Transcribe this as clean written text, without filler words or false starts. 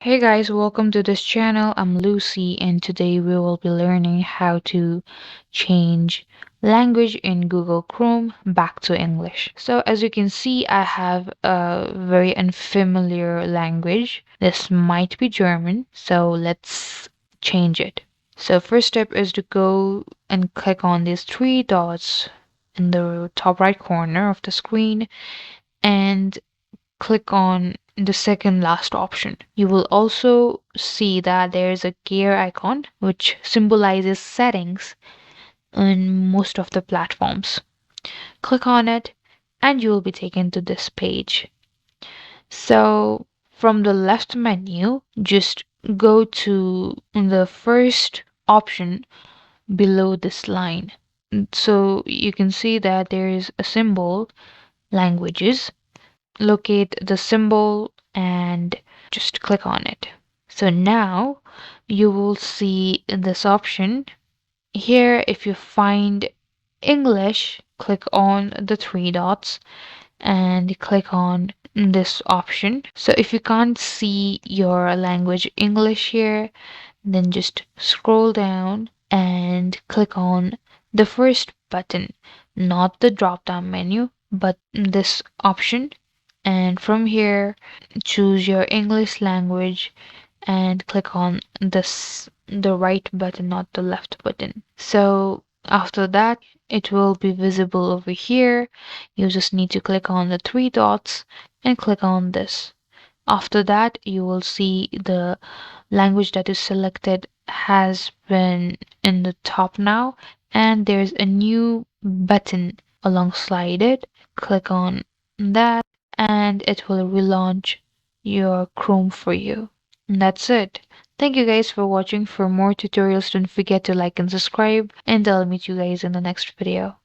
Hey guys, welcome to this channel. I'm Lucy, and today we will be learning how to change language in Google Chrome back to English. So, as you can see, I have a very unfamiliar language. This might be German, so let's change it. So, first step is to go and click on these three dots in the top right corner of the screen and click on the second last option. You will also see that there is a gear icon which symbolizes settings in most of the platforms. Click on it and you will be taken to this page. So from the left menu, just go to the first option below this line. So you can see that there is a symbol, languages. Locate the symbol and just click on it. So now you will see this option here. If you find English, click on the three dots and click on this option. So if you can't see your language English here, then just scroll down and click on the first button, not the drop down menu, but this option. And from here, choose your English language and click on the right button, not the left button. So after that, it will be visible over here. You just need to click on the three dots and click on this. After that, you will see the language that is selected has been in the top now, and there's a new button alongside it. Click on that, and it will relaunch your Chrome for you. And that's it. Thank you guys for watching. For more tutorials, don't forget to like and subscribe, and I'll meet you guys in the next video.